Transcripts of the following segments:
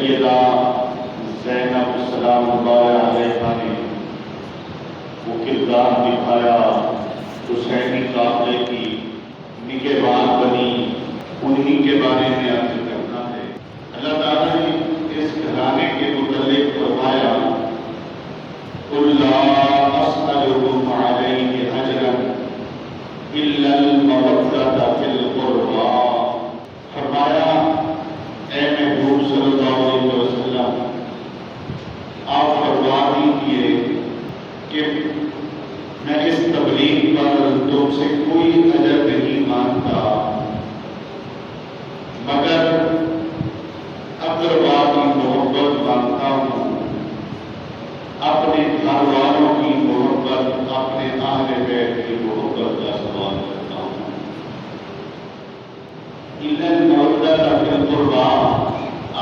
سیدہ زینب سلام اللہ علیہا نے وہ کردار دکھایا، حسینی قافلے کی نگہبان بنی، انہی کے بارے میں عرض کرنا ہے۔ اللہ تعالیٰ نے اس گھرانے کے متعلق فرمایا قُلْ لَا أَسْأَلُكُمْ عَلَيْهِ أَجْرًا إِلَّا الْمَوَدَّةَ فِي الْقُرْبَىٰ۔ فرمایا اے محبوب صلی اللہ علیہ وسلم، آپ فرما دیجیے کہ میں اس تبلیغ پر تم سے کوئی اجر نہیں مانگتا مگر اقربا کی محبت مانگتا ہوں، اپنے گھر والوں کی محبت، اپنے اہل بیت کی محبت کا سوال کرتا ہوں۔ اِلَّا الْمَوَدَّةَ فِي الْقُرْبَىٰ،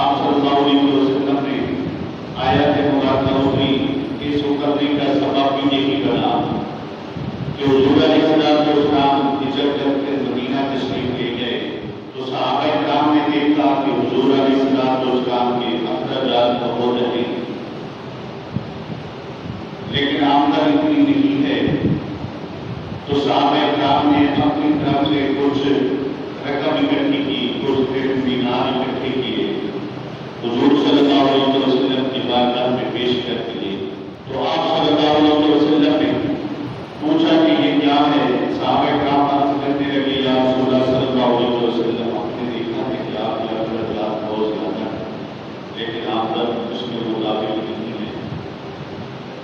آپ صلی اللہ علیہ وسلم نے آیت مبارکہ میں اس مقدمے کا سبب بھی یہی بنا کہ حضور علیہ السلام ہجرت کر کے مدینہ تشریف لے گئے تو صحابہ کرام نے دیکھا کہ حضور علیہ السلام کے اخراجات بہت رہے لیکن آمدن اتنی نہیں ہے، تو صحابہ کرام نے اپنی طرف سے کچھ رقم اکٹھی کی، کچھ دینار اکٹھے کیے، حضور صلی اللہ علیہ وسلم کی بارگاہ میں پیش کر دیے۔ تو آپ صلی اللہ علیہ وسلم نے پوچھا کہ یہ کیا ہے؟ صحابہ کرام عرض کرنے لگے یا رسول اللہ صلی اللہ علیہ وسلم، ہم نے دیکھا ہے کہ آپ کے اخراجات بہت زیادہ ہیں لیکن آمدن اس کے مطابق نہیں ہے۔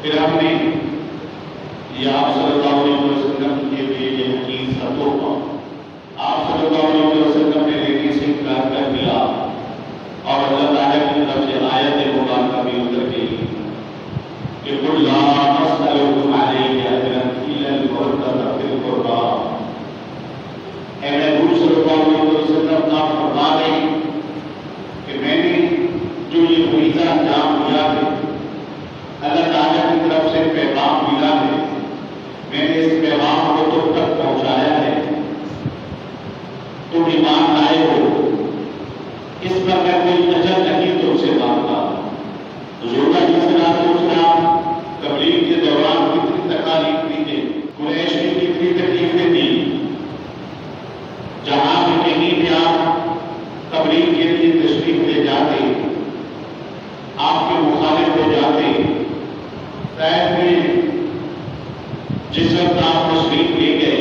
پھر ہم نے یہ آپ صلی اللہ علیہ وسلم کے لیے یہ حقیق سا تحفہ آپ صلی اللہ علیہ وسلم نے لینے سے انکار کر دیا، اور اللہ تعالیٰ کی طرف سے آیت مبارکہ بھی اتر گئی کہ قُلْ لَا أَسْأَلُكُمْ عَلَيْهِ أَجْرًا إِلَّا الْمَوَدَّةَ فِي الْقُرْبَىٰ۔ اے محبوب صلی اللہ علیہ وسلم، آپ فرما دیں کہ میں نے جو یہ فریضہ انجام دیا ہے، اللہ تعالیٰ کی طرف سے پیغام ملا ہے، میں نے اس پیغام کو تم تک پہنچایا ہے، تم ایمان لائے ہو، اس پر میں کوئی اجر نہیں تم سے مانگتا۔ حضور علیہ السلام تبلیغ کے دوران کتنی تکالیف دی تھی، قریش کی کتنی تکلیفیں دی، جہاں بھی کہیں بھی آپ تبلیغ کے لیے تشریف لے جاتے، آپ کے مخالف ہو جاتے۔ طائف میں جس وقت آپ تشریف لے گئے،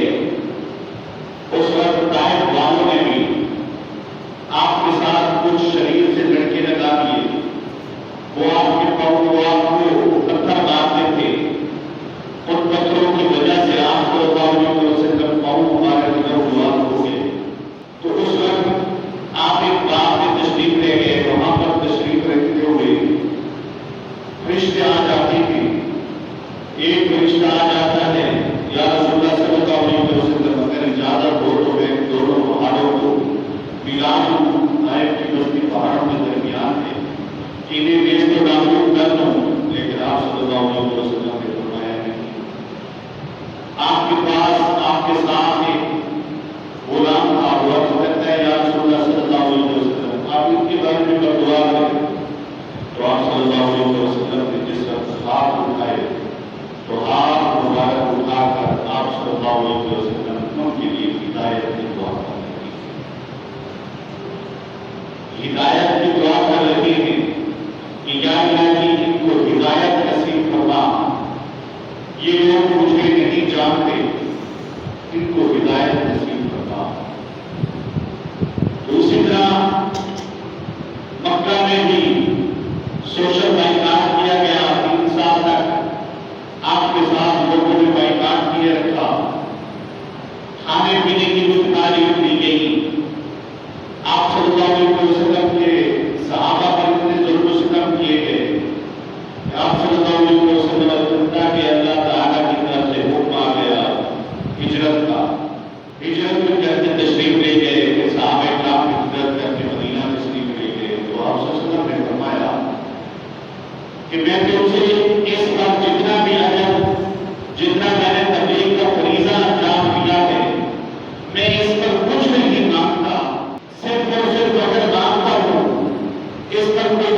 اس وقت طائف والوں نے بھی آپ کے ساتھ کچھ شریر سے لڑکے لگا دیے، وہ آپ کے پاؤں کو آپ کو پتھر مارتے تھے، ان پتھروں کی وجہ سے آپ صلی اللہ علیہ وسلم پاؤں ہمارے اندر ہوا ہو گئے۔ تو اس وقت آپ ایک باغ میں تشریف لے گئے، وہاں پر تشریف رکھتے ہوئے فرشتے آ جاتے تھے، ایک فرشتہ آ جاتا ہے یا رسول اللہ صلی اللہ علیہ وسلم اگر اجازت ہو تو میں دونوں پہاڑوں کو ملاؤں، طائف کی بستی پہاڑوں کے درمیان ہے، انہیں ریز تو ڈالوں کر دوں، لیکن آپ صلی اللہ علیہ وسلم نے فرمایا نہیں۔ آپ کے پاس آپ کے سامنے غلام تھا، وہ کہتا ہے یا رسول اللہ صلی اللہ علیہ وسلم آپ ان کے بارے میں دعا کریں، تو آپ صلی اللہ علیہ وسلم نے جس وقت ہاتھ اٹھائے تو ہاتھ مبارک اٹھا کر آپ صلی اللہ علیہ وسلم ان کے لیے ہدایت کی دعا کر رہے ہیں، ہدایت کی دعا کر رہے ہیں کہ یا الہی ان کو ہدایت نصیب فرما، یہ لوگ مجھے نہیں جانتے، ان کو ہدایت نصیب فرما۔ تو اسی طرح مکہ میں بھی سوشل بائیکاٹ کیا گیا، 3 سال تک آپ کے ساتھ لوگوں نے بائیکاٹ کیے رکھا، کھانے پینے کی کچھ تعریف دی گئی، آپ صلی اللہ علیہ وسلم کے صحابہ پر اتنے ظلم و ستم کیے گئے کہ آپ صلی اللہ علیہ وسلم کہ اللہ تعالیٰ کی طرف سے حکم آ گیا ہجرت کا، ہجرت میں کر کے تشریف لے گئے کہ صحابہ کرام ہجرت کر کے مدینہ تشریف لے گئے، تو آپ صلی اللہ علیہ وسلم نے فرمایا کہ میں تم سے اس پر جتنا بھی اجر، جتنا میں نے تبلیغ کا فریضہ انجام دیا ہے، میں اس پر کچھ نہیں مانگتا، صرف اور صرف اگر مانگتا ہوں اس پر کوئی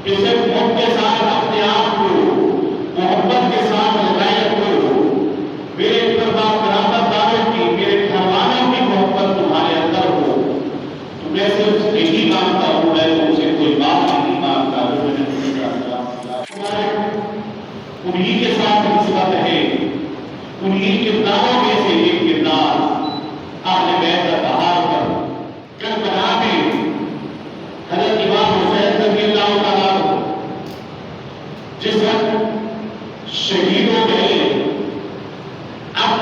کہ صرف ملک کے ساتھ اپنے آپ کو محبت کے ساتھ لگائے رکھو، میرے قرابت داروں کی، میرے گھر والوں کی محبت تمہارے اندر ہو، تو میں صرف یہی مانگتا ہوں، میں تم سے کوئی بات نہیں مانگتا جو میں نے انہی کے ساتھ نسبت ہے، انہی کرداروں میں سے ایک کردار اہل بیت اطہار پر کربلا میں حضرت امام حسین رضی اللہ تعالیٰ عنہ جس وقت شہید ہو گئے، اب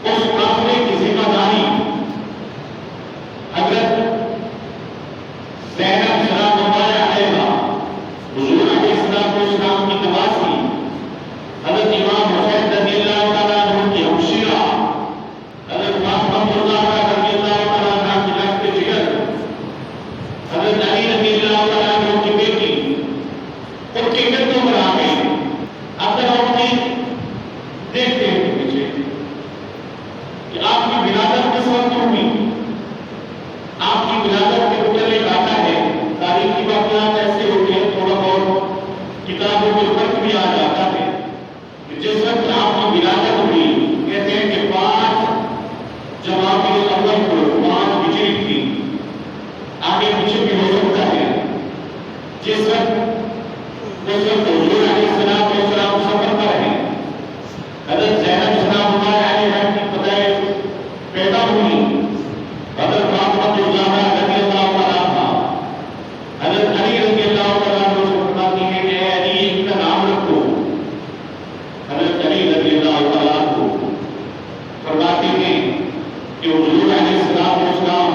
اس قافلے کی ذمہ داری حضرت زینب سلام اللہ علیہا، حضور علیہ السلام کی نواسی، حضرت امام حسین رضی اللہ تعالیٰ عنہ کی ہمشیرہ، حضرت فاطمہ الزہرا رضی اللہ تعالیٰ عنہ کی لشت جگر، حضرت علی رضی اللہ تعالیٰ عنہ کی بیٹی، ان کے گردوں پر آ گئی۔ اب تک اپنی دیکھتے ہیں پیچھے کہ آپ کی ولادت کس وقت ہوئی، آپ کی ولادت کے متعلق آتا ہے، تاریخی واقعات ایسے ہوتے ہیں، تھوڑا بہت کتابوں میں فرق بھی آ جاتا ہے کہ جس وقت آپ کی ولادت ہوئی، کہتے ہیں کہ 5 جمادی الاول کو 5 ہجری تھی، آگے پیچھے بھی ہو سکتا ہے، جس وقت حضور علیہ السلام سفر پر ہیں، حضرت زینب سلام اللہ علیہا کی پیدائش پیدا ہوئی، حضرت فاطمہ الزہرا رضی اللہ تعالیٰ عنہ حضرت علی رضی اللہ تعالیٰ عنہ سے فرماتی ہے کہ اے علی ان کا نام رکھو، حضرت علی رضی اللہ تعالیٰ عنہ فرماتے ہیں کہ حضور علیہ السلام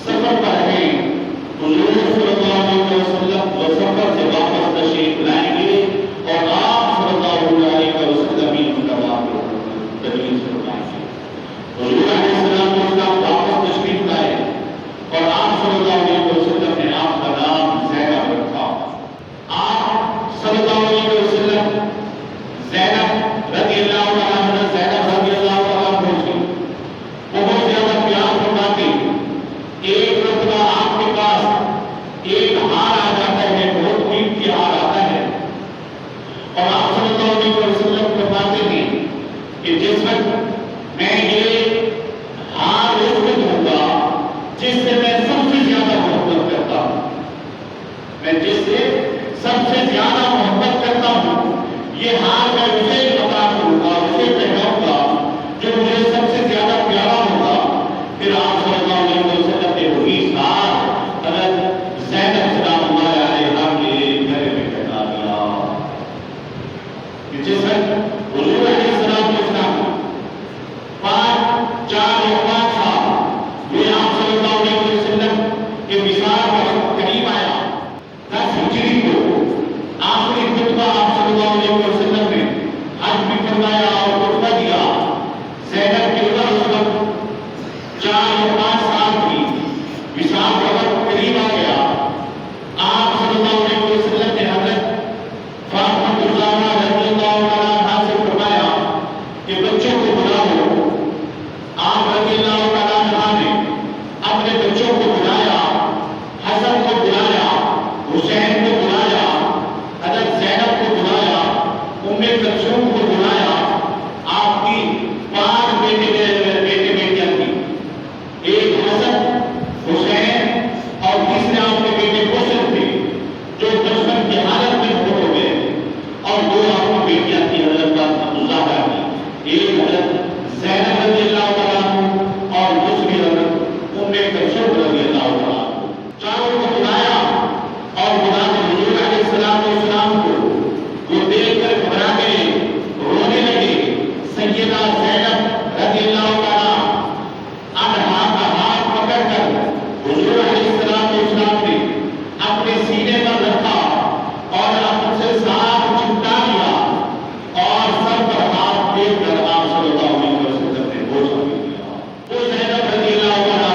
سفر پر ہیں، حضور صلی اللہ علیہ وسلم وہ سفر سے واپس تشریف لائیں گے اور آپ صلی اللہ علیہ وسلم بھی ان کا واپس تجویز فرمائیں گے۔ حضور علیہ السلام واپس تشریف لائے اور آپ صلی اللہ علیہ وسلم نے آپ کا نام زینب رکھا۔ آپ صلی اللہ علیہ وسلم زینب رضی اللہ عنہ، زینب رضی اللہ عنہ سے بہت زیادہ پیار فرماتے، ایک مرتبہ آپ کے پاس ایک ہار آ جاتا ہے، بہت قیمتی ہار آتا ہے، اور آپ صلی اللہ علیہ وسلم فرماتے ہیں کہ جس وقت میں یہ ہار اس وقت ہوگا جس سے میں سب سے زیادہ محبت کرتا ہوں، میں جس سے سب سے زیادہ محبت کرتا ہوں، یہ ہار میں اسے عطا کروں گا، اسے پہناؤں گا جو مجھے سب سے زیادہ پیارا ہوگا۔ پھر آپ صلی اللہ علیہ وسلم نے وہی ہار حضرت زینب سلام اللہ علیہا کے گھر میں پہنا دیا۔ جس وقت حضور علیہ السلام 4 یا 5 سال یہ آپ صلی اللہ علیہ وسلم کے وصال کا وقت قریب آیا، 10 ہجری کو آخری خطبہ آپ صلی اللہ علیہ وسلم نے حج بھی فرمایا اور خطبہ دیا۔ زینب کی عمر اس وقت 4 یا 5 سال تھی، وصال کا وقت قریب آ گیا۔ آپ صلی اللہ علیہ وسلم نے حضرت فاطمہ الزہرا رضی اللہ تعالیٰ عنہا سے فرمایا کہ بچوں کو بلاؤ۔ آپ رضی اللہ تعالیٰ عنہ نے اپنے بچوں کو بلایا، حسن کو بلایا، حسین کو بلایا، حضرت زینب کو بلایا، ام کلثوم کو بلایا، آپ کی 5 بیٹیاں تھیں، ایک حسن، حسین اور تیسرے آپ کے بیٹے حسن تھے جو دشمن کی حالت میں فوت ہو گئے، اور 2 آپ کی بیٹیاں تھیں حضرت فاطمہ الزہرا کی، ایک حضرت زینب رضی اللہ تعالیٰ عنہ اور دوسری حضرت ام کلثوم رضی اللہ تعالیٰ عنہ۔ چاروں کو بلایا اور بلا کے حضور علیہ السلام کو وہ دیکھ کر گھبرا گئے، رونے لگے۔ سیدہ زینب رضی اللہ تعالیٰ عنہا کا ہاتھ پکڑ کر حضور علیہ السلام نے اپنے سینے پر رکھا اور ان سے ساتھ چمٹا لیا اور سر پر ہاتھ دے کر آپ صلی اللہ علیہ وسلم نے بوسہ بھی دیا۔ وہ زینب رضی اللہ عنہا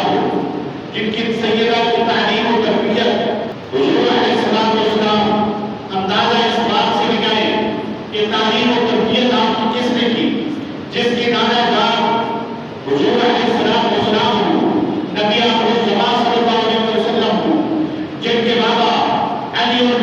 جن کی سیدہ کی تعلیم و تربیت حضور علیہ السلام اندازہ اس بات سے لگائے کہ تعلیم و تربیت آپ کی کس نے کی، جس کی نانا جان حضور علیہ السلام نبی اکرم صلی اللہ علیہ وسلم جن کے بابا علی اور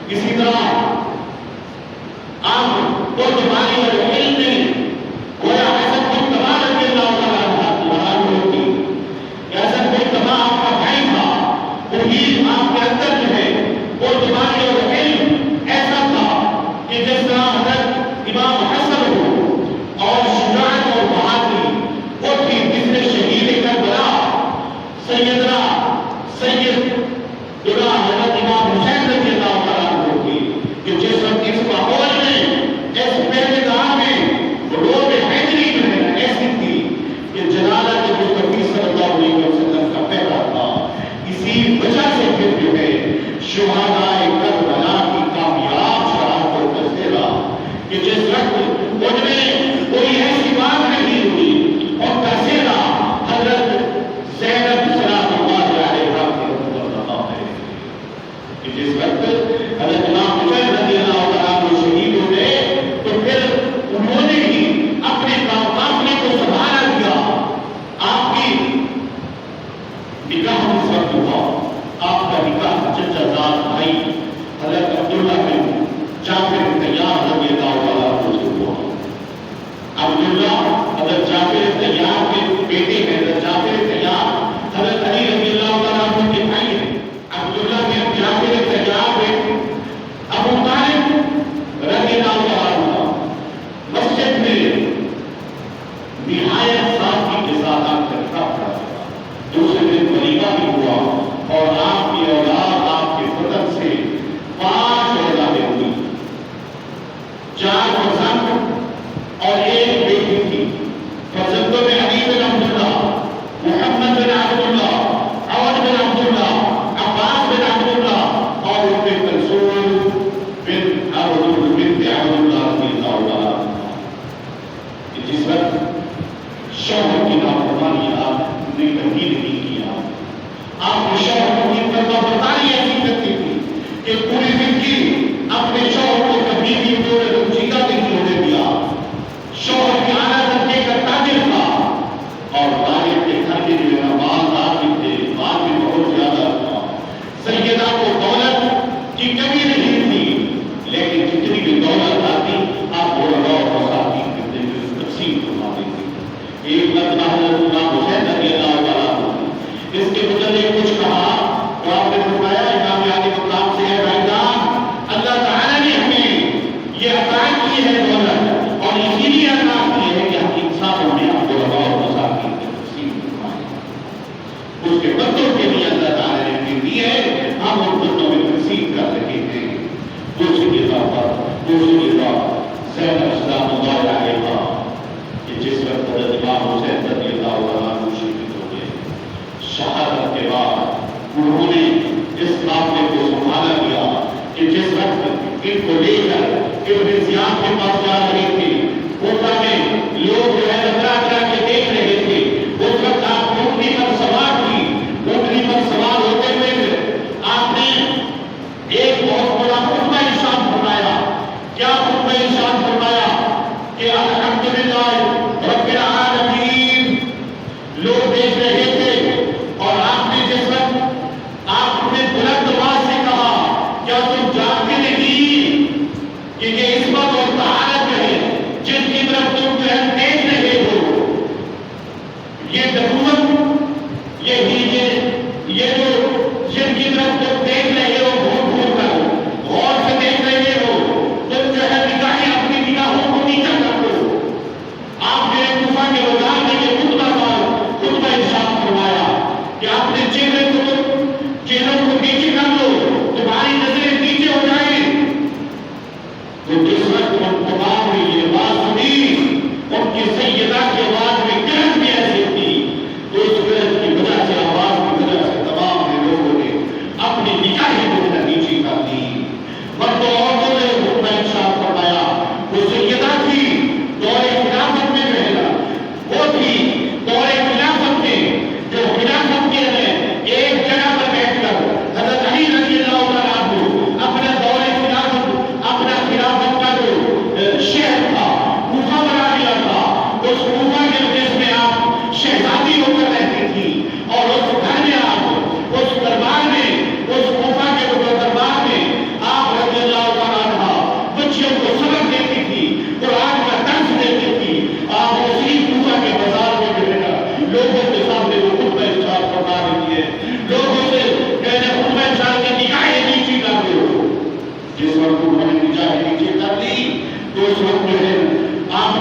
اسی طرح آپ کو تمہاری اور علم میں گویا حسن بن تبا رضی اللہ تعالیٰ عنہ کی حسن بن تبا آپ کا بھائی تھا، وہی آپ کے اندر جو ہے وہ تمہاری اور علم ایسا تھا کہ جس طرح حضرت امام حسن ہو اور شجاعت اور بہادری وہ تھی، جس نے شہید کربلا سیدنا سید دلہ حضرت امام حسین رضی اللہ تعالیٰ عنہ کی، کہ جس وقت اس ماحول میں اس میدان میں روب حیدری جو ہے ایسی تھی کہ جلالت مصطفی صلی اللہ علیہ وسلم کا پہلا تھا، اسی وجہ سے پھر جو ہے شہدائے کربلا کی کامیاب شہادت کا تذکرہ کہ جس وقت ان میں کوئی ایسی بات نہیں ہوئی اور تذکرہ حضرت زینب سلام اللہ علیہا کے اوپر رہا ہے کہ جس وقت حضرت امام حسین رضی اللہ تعالیٰ عنہ شہید ہو گئے تو پھر انہوں نے ہی اپنے قافلے کو سنبھالا دیا۔ آپ کی نکاح اس وقت ہوا، آپ کا نکاح چچا زاد بھائی حضرت عبداللہ بن جعفر طیار رضی اللہ تعالیٰ عنہ سے ہوا۔ عبداللہ حضرت جعفر طیار کے بیٹے ہیں، حضرت جعفر طیار حضرت علی رضی اللہ تعالیٰ عنہ کے بھائی ہیں۔ عبداللہ بن جعفر طیار میں ابو طالب رضی اللہ تعالیٰ عنہ مسجد میں نہایت سادگی کے ساتھ آپ کا نکاح پڑھا گیا۔ دوسرے دن ولیمہ بھی ہوا اور آپ کی اولاد آپ کے فتن سے 5 اولادیں ہوئی، 4 فرزند اور 1 بیٹی تھی۔ فرزندوں میں علی بن عبداللہ، محمد بن عبداللہ، عوض بن عبداللہ، عباس بن عبداللہ اور ام کلثوم بنت عبداللہ رضی اللہ تعالیٰ عنہ۔ جس وقت شوہر کی نافرمانی آپ نے کبھی نہیں کیا، آپ نے شوہر کی فرمانبرداری ایسی کرتی تھی کہ پوری زندگی اپنے شوہر کو کبھی بھی رنجیدہ نہیں ہونے دیا۔ شوہر کی اعلیٰ درجے کا تاجر تھا اور تاجر کے گھر کے جو ہے مالدار بھی تھے، مال بھی بہت زیادہ تھا۔ سیدہ کو دولت کی کمی نہیں تھی، لیکن جتنی بھی دولت آتی آپ کو اور مساقی کرتے ہوئے تقسیم فرما دیتے۔ ایک مرتبہ حضرت امام حسین رضی اللہ تعالیٰ عنہ اس کے متعلق کچھ کہا تو آپ نے فرمایا امام علی مقام سے ہے بھائی جان، اللہ تعالیٰ نے ہمیں یہ عطا کی ہے دولت اور اسی لیے عطا کی ہے کہ ہم انسانوں نے آپ کو اور مساقی کی تقسیم فرمائی، اس کے بندوں کے لیے اللہ تعالیٰ نے ہمیں دی ہے، ہم ان بندوں میں تقسیم کر رہے ہیں۔ دوسری بات زینب سلام اللہ علیہا کہ جس وقت حضرت امام حسین رضی اللہ تعالیٰ عنہ شہید ہو گئے، شہادت کے بعد انہوں نے اس قافلے کو سنبھالا گیا کہ جس وقت ان کو لے کر ابن زیاد کے پاس جا رہے تھے، کوفہ میں لوگ جو ہے نظرہ کرا کے دیکھ رہے تھے، اس وقت آپ اونٹنی پر سوار ہوئی، اونٹنی پر سوار ہوتے ہوئے آپ نے ایک بہت بڑا خطبہ ارشاد فرمایا۔ کیا خطبہ ارشاد فرمایا کہ الحمدللہ رب العالمین، لوگ دیکھ رہے تھے اور آپ نے جس وقت آپ نے بلند آواز سے کہا کیا تم جانتے نہیں کہ یہ عصمت اور طہارت ہے جن کی طرف تم جو ہے دیکھ رہے ہو، یہ نبوت یہ جو جن کی طرف تم دیکھ رہے ہو گھوم گھوم کر غور سے دیکھ رہے ہو، تم جو ہے نگاہیں اپنی نگاہوں کو نیچا کر دو۔ آپ نے کوفہ کے بازار میں یہ خطبہ ارشاد فرمایا کہ اپنے چہروں کو نیچے کر لو، تمہاری نظریں نیچے ہو جائیں۔ تو جس وقت ان تمام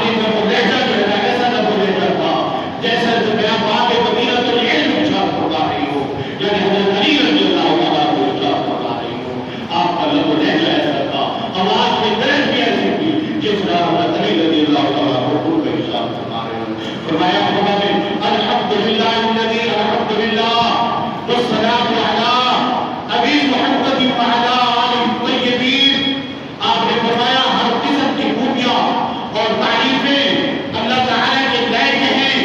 نے کا وہ لہجہ جو ہے ایسا نہ وہ لہجہ تھا جیسا جو بیان باب مدینہ تو علم ارشاد فرما رہی ہو، یعنی حضرت علی رضی اللہ تعالیٰ کو ارشاد فرما رہی ہو. آپ کا لب و لہجہ ایسا تھا، آواز میں درد بھی ایسی تھی جس طرح حضرت علی رضی اللہ تعالیٰ کو ان کا ارشاد فرما رہے ہو. فرمایا الحمدللہ الذی الحمدللہ والصلاۃ علی ابی محمد وعلی آلہ الطیبین. آپ نے فرمایا ہر قسم کی خوبیاں اور تعریفیں اللہ تعالیٰ کے لائق ہیں،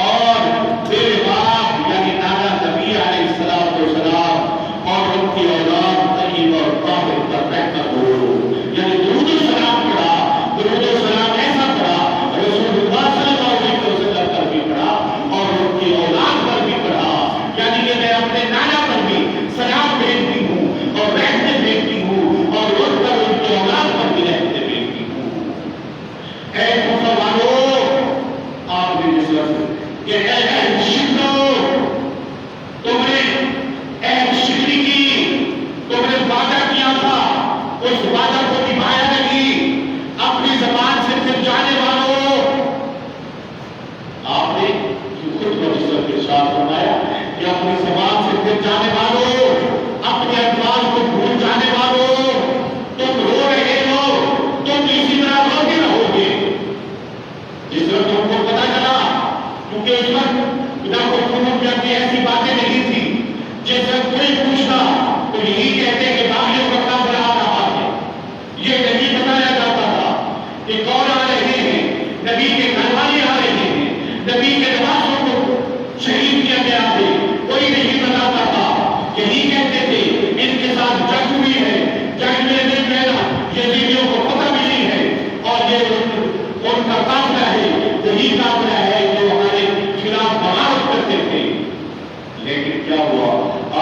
اور میرے باپ یعنی نانا نبی علیہ السلام اور ان کی اولاد طیب اور طاہر پر رحمت ہو. یعنی درود و سلام پڑھا، درود و سلام ایسا پڑھا رسول اللہ صلی اللہ علیہ وسلم پر بھی پڑھا اور ان کی اولاد پر بھی پڑھا. یعنی کہ میں اپنے نانا پر بھی سلام بھیجتی ہوں اور رحمتیں بھیجتی ہوں اور ان پر ان کی اولاد پر بھی رحمتیں بھیجتی ہوں. اے مسلمانوں، آپ نے جس وقت کہ اے مشرکو، تم نے اے شکری کی، تم نے وعدہ کیا تھا، اس وعدہ کو نبھایا نہیں. اپنی زبان سے پھر جانے والوں، آپ نے خود کو جس وقت ارشاد فرمایا کہ اپنی زبان سے پھر جانے والوں، اپنے الفاظ کو بھول جانے والوں، تم رو رہے ہو، تم اسی طرح روتے رہو گے. جس وقت تم کو پتا چلا، کیونکہ اس وقت خدا کو فروغ کی ایسی باتیں نہیں تھی. جس وقت کوئی پوچھتا تو یہی کہتے کہ باغیوں کا قافلہ آ رہا ہے. یہ نہیں بتایا جاتا تھا کہ کون آ رہے ہیں، نبی کے گھر والے آ رہے ہیں، نبی کے نوازوں کو شہید کیا گیا ہے، کوئی نہیں بتاتا تھا. یہی کہتے تھے ان کے ساتھ جنگ ہوئی ہے، جنگ میں نہیں کہنا، یزیدیوں کو پتہ بھی نہیں ہے اور یہ ان کا قافلہ ہے، یہی قافلہ ہے جو ہمارے خلاف بغاوت کرتے تھے. لیکن کیا ہوا؟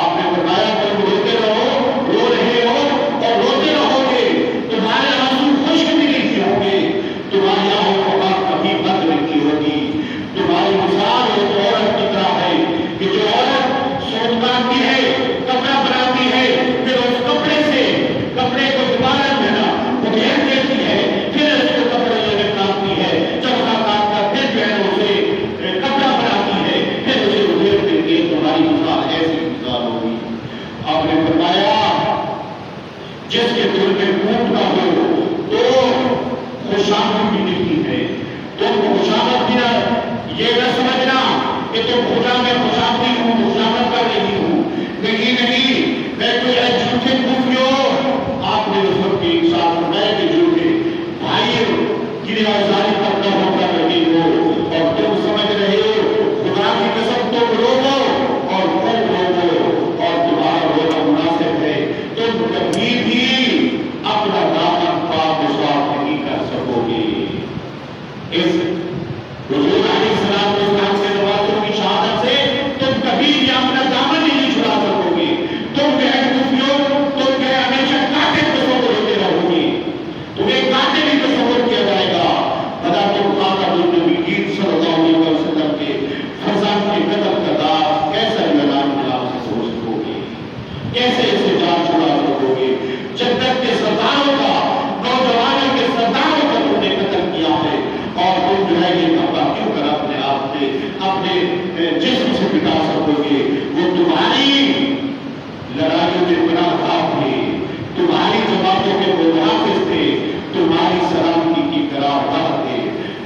آپ نے فرمایا تم روتے رہو، رو رہے ہو اور روتے رہو گے. تمہارے آنسو خشک بھی نہیں ہوں گے، تمہاری آنکھوں کا کبھی بند نہیں ہوگی. تمہاری مثال ایک عورت کی طرح ہے کہ جو عورت سوت باندھتی ہے، کپڑا بناتی ہے، پھر اس کپڑے سے کپڑے کو دوبارہ ادھیڑ دیتی ہے، پھر اس کو کپڑے لے کاٹتی ہے، چمڑا کاٹ کر پھر پہنوں سے کپڑا بناتی ہے، پھر اسے ادھیڑ دیتی ہے. تمہاری مثال ایسی مثال ہوگی. آپ نے فرمایا جس کے دل میں خون نہ ہو تو خوشامد بھی نہیں ہے. تم خوشامد بھی نہ یہ نہ سمجھنا کہ تم خدا میں خوشامدی ہوں، خوشامد کر رہی ہوں. نہیں، میں کوئی جھوٹے خوفیوں. آپ نے اس وقت ایک ساتھ فرمایا کہ جھوٹے بھائی کی آزادی پر نہ ہو کر رہے ہو اور تم سمجھ رہے ہو خدا کی قسم تم روو اور خوب روو اور تمہارا رونا مناسب ہے. تم کبھی بھی اپنا دامن پاک صاف نہیں کر سکو گے. اس حضور علیہ السلام سے نوازوں کی شہادت سے تم کبھی بھی اپنا دامن نہیں چھڑا سکو گے. تم گئے خوفیوں، تم گئے ہمیشہ قاتل تصور ہوتے رہو گے. تمہیں قاتل ہی تصور کیا جائے گا. بھلا تم خاتم النبیین صلی اللہ علیہ وسلم کے فرزند کے قتل کا داغ کیسا اعلان خلاف سے ہو سکو گے؟ کیسے اسے جان چھڑا سکو گے؟ جنت کے سرداروں کا، نوجوانوں کے سرداروں کا تم نے قتل کیا ہے اور تم جو ہے یہ کپڑا کیوں کر اپنے آپ سے اپنے جسم سے مٹا سکو گے؟ وہ تمہاری لڑائیوں کے گناہگار تھے، تمہاری جماعتوں کے محافظ تھے، تمہاری سلامتی کی قرارگاہ تھے.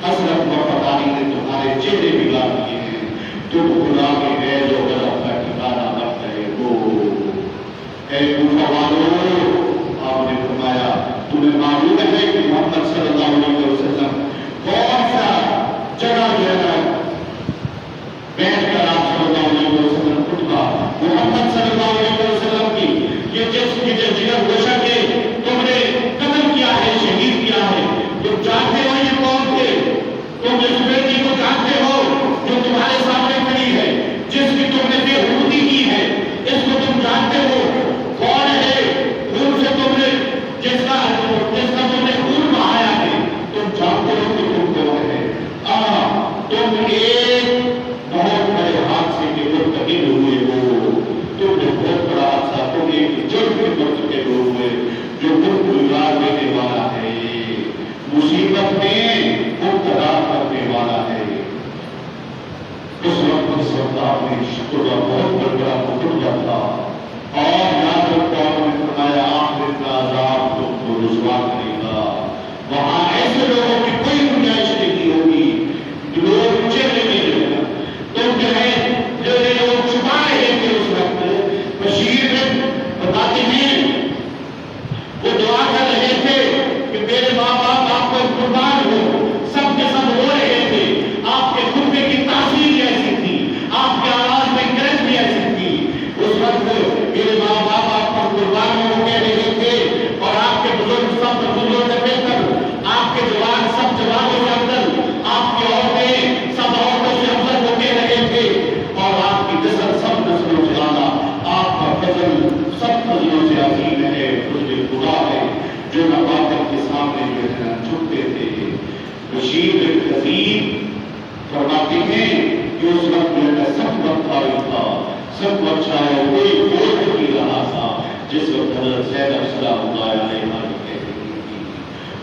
حضرت وفاداری نے تمہارے چہرے بگاڑ دیے ہیں. تم خدا کے غیر و غضب کا ٹھکانہ بن گئے ہو. اے کوفہ والوں، آپ نے فرمایا تمہیں معلوم ہے کہ محمد صلی اللہ علیہ وسلم کون سا جگہ جو ہے بیٹھ کر آپ صلی اللہ علیہ وسلم خطبہ محمد صلی اللہ علیہ وسلم کی یہ جس کی جگر گوشہ کے تم نے قتل کیا ہے، شہید کیا ہے. تم جانتے ہو یہ کون تھے؟ تم اس بیٹی کو جانتے ہو جو تمہارے سامنے کھڑی ہے، جس کی تم نے بے حرمتی کی ہے. اس کو تم جانتے ہو کون ہے؟ خون سے تم نے جس کا تم نے خون بہایا ہے. تم جانتے ہو کہ تم کون ہے. تم ایک بہت بڑے حادثے کے مرتکب ہوئے ہو. تم نے بہت بڑا حادثہ، تم ایک جرم کے مرتکب ہوئے جو تم کو یاد دینے والا ہے. مصیبت میں میں خدا بہت بڑا خطبہ تھا اور یاد رکھو آپ نے فرمایا آخر کا عذاب تم کو رسوا کرے گا. وہاں ایسے لوگوں کی کوئی گنجائش نہیں ہوگی. لوگ چہرے نہیں لگا تم جو ہے لوگ چھپا رہے تھے اس وقت. بشیر بتاتے ہیں وہ دعا کر رہے تھے کہ میرے ماں باپ آپ پر قربان ہو. سب کے سب رو رہے تھے. آپ کے خطبے کی تاثیر بھی ایسی تھی, آپ کی آواز میں گرج بھی ایسی تھی. اس وقت میرے ماں باپ آپ پر قربان ہو کہہ رہے تھے اور آپ کے بزرگ سب بزرگوں سے بہتر, آپ کے جوان سب جوانوں سے افضل, آپ کی عورتیں سب عورتوں سے افضل وہ کہہ رہے تھے اور آپ کی نسل سب نسلوں سے اعلیٰ. آپ کا فضل سب فضلوں سے عظیم ہے. فضل خدا ہے جو نباتت کے سامنے جو ہے جھکتے تھے. بشیر عظیم فرماتے ہیں کہ اس وقت جو ہے سب وقت آئی تھا, سب وقت چاہے کوئی بول نہیں رہا تھا جس وقت حضرت زینب سلام اللہ علیہا کہتے تھی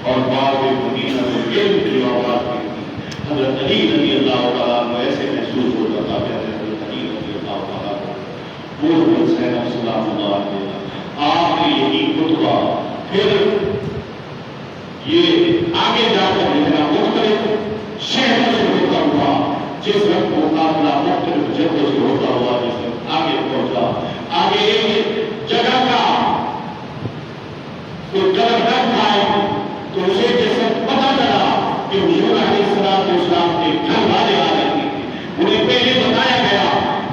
اور بعد مدینہ میں علم کی آواز کی تھی. حضرت علی رضی اللہ تعالیٰ کو ایسے محسوس ہوتا تھا کہ حضرت علی رضی اللہ تعالیٰ کو وہ حضرت زینب سلام اللہ علیہا آپ نے یہی خطبہ پھر یہ آگے جا کر لکھنا مختلف شہروں سے ہوتا ہوا. جس وقت مقابلہ مختلف جگہوں سے ہوتا ہوا جس وقت آگے پہنچا, آگے ایک جگہ کا کوئی گورنر تھا تو اسے جس وقت پتا چلا کہ حضور علیہ السلام کے گھر والے آ رہے تھے, انہیں پہلے بتایا گیا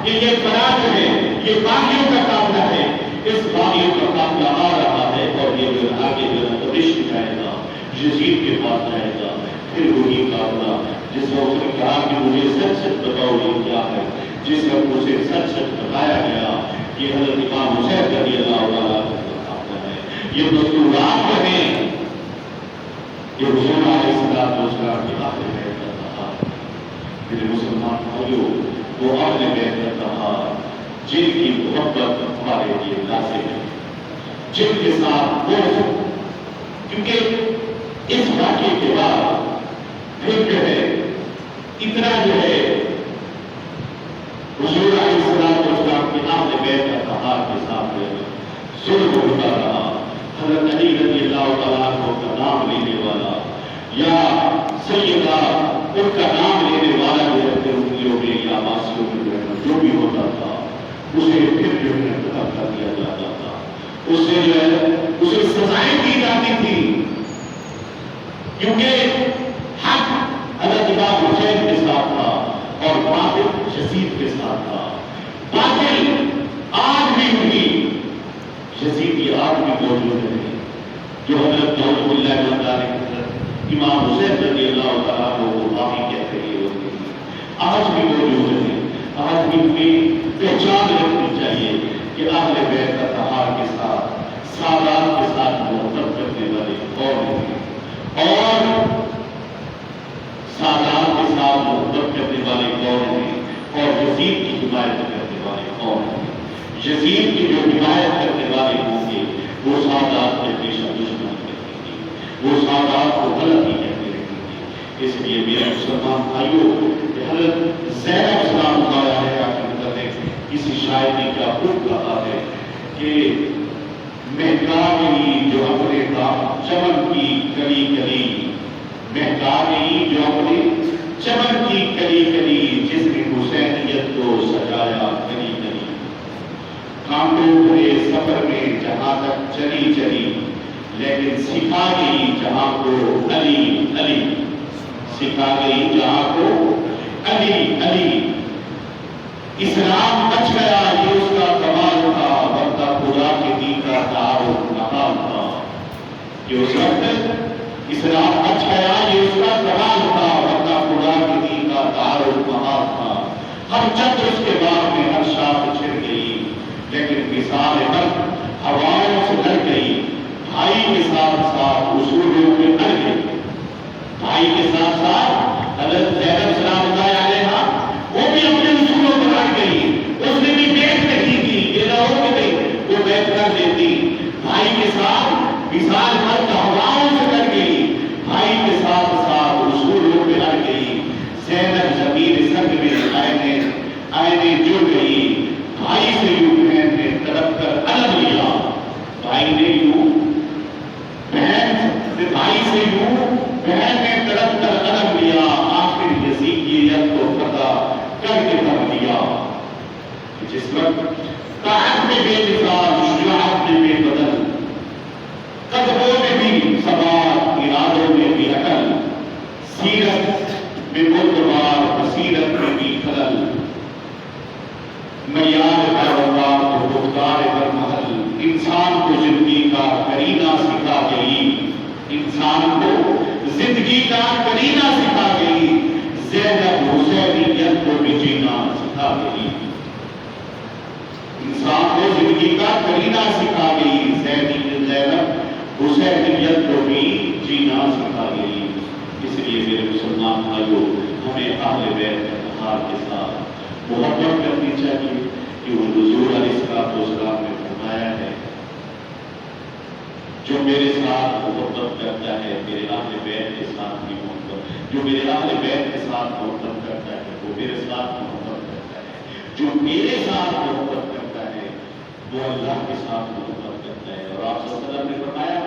کہ یہ فلاں جو ہے یہ باغیوں کا قافلہ ہے, اس باغیوں کا قافلہ آ رہا ہے اور یہ جو آگے جو ہے دمشق جائے گا, یزید کے پاس جائے گا. پھر وہی قافلہ جس وقت نے کہا کہ مجھے سچ سچ بتاؤ یہ کیا ہے, جس وقت اسے سچ سچ بتایا گیا کہ حضرت امام حسین رضی اللہ تعالیٰ کا ہے. یہ مستورات جو ہیں یہ حضور علیہ السلام کی آخر بیت کا رہا. میرے مسلمان بھائیوں, وہ اپنے بیت کا رہا جن کی محبت ہمارے لیے لازم ہے, جن کے ساتھ وہ, کیونکہ اس واقعے کے بعد پھر جو ہے اتنا جو ہے حضور علیہ السلام کی آخر بیت کا رہا کے ساتھ ظلم ہوتا رہا. حضرت علی رضی اللہ تعالیٰ کا نام لینے والا یا سیدہ ان کا نام لینے والا جو ہے انگلیوں میں یا ماسیوں میں جو ہے جو بھی ہوتا تھا اسے پھر جو ہے قتل کر دیا جاتا تھا. اسے جو ہے اسے سزائیں دی جاتی تھی کیونکہ حق حضرت امام حسین کے ساتھ تھا اور باطل یزید کے ساتھ تھا. باطل آج بھی ہوئی, یزید یہ آج بھی موجود ہے جو حضرت اللہ حضرت امام حسین رضی اللہ تعالیٰ کو باقی کہتے ہیں آج بھی موجود ہے. آج بھی ہمیں پہچان رکھنی چاہیے کہ اہل بیت کا تہار کے ساتھ سادات کے ساتھ محبت کرنے والے کون ہیں اور سادات کے ساتھ محبت کرنے والے کون ہیں اور یزید کی حمایت کرنے والے کون ہیں. یزید کی جو حمایت کرنے والے ہوں گے وہ سادات کے پیشہ دشمنی کرتے ہیں, وہ سادات کو غلط ہی کہتے رہیں گے. اس لیے میرے مسلمان بھائیوں حضرت زینب سلام اللہ علیہا کے متعلق کسی شاعر نے کیا خوب کہا ہے کہ مہکا گئی جو اپنے چمن کی کلی کلی, مہکا گئی جو اپنے چمن کی کلی کلی, جس نے حسینیت کو سجایا کلی کلی. کانٹوں بھرے سفر میں جہاں تک چلی چلی لیکن سکھا گئی جہاں کو علی علی, سکھا گئی جہاں کو علی علی. اسلام بچ گیا یہ اس کا کمال تھا ورنہ خدا کے دین کا تعارف ناکام تھا. کہ اس وقت اسلام بچ گیا یہ اس کا کمال تھا ورنہ خدا کے دین کا تعارف محال تھا. ہر چند اس کے بعد میں ہر شاخ چھڑ گئی لیکن مثال حق ہواؤں سے لڑ گئی. بھائی کے ساتھ ساتھ اصولوں میں لڑ گئی. بھائی کے ساتھ ساتھ حضرت زینب سلام اللہ علیہا وہ بھی اپنے اصولوں پر اڑ گئی. اس نے بھی بیعت نہیں کی, یہ نہ ہو کہ وہ بیعت کر دیتی. بھائی کے ساتھ مثال حق ہواؤں سے لڑ گئی. بھائی کے ساتھ ساتھ اصولوں پہ اڑ گئی. زینب زمین سنگ میں آئینے جو بمدبار بصیرت میں بھی خلل، معیار پیروکار تو گفتار برمحل، انسان کو زندگی کا کرینہ سکھا گئی، انسان کو زندگی کا کرینہ سکھا گئی، زینب حسینیت کو بھی جینا سکھا گئی، انسان کو زندگی کا کرینہ سکھا گئی، زینب حسینیت کو بھی جینا سکھا گئی۔ اس لیے میرے مسلمان بھائیوں، ہمیں اہل بیت اطہار کے ساتھ محبت کرنی چاہیے کہ وہ حضور علیہ السلام نے فرمایا ہے، جو میرے ساتھ محبت کرتا ہے میرے اہل بیت کے ساتھ بھی محبت، جو میرے اہل بیت کے ساتھ محبت کرتا ہے وہ میرے ساتھ محبت کرتا ہے، جو میرے ساتھ محبت کرتا ہے وہ اللہ کے ساتھ محبت کرتا ہے۔ اور آپ صلی اللہ علیہ وسلم نے فرمایا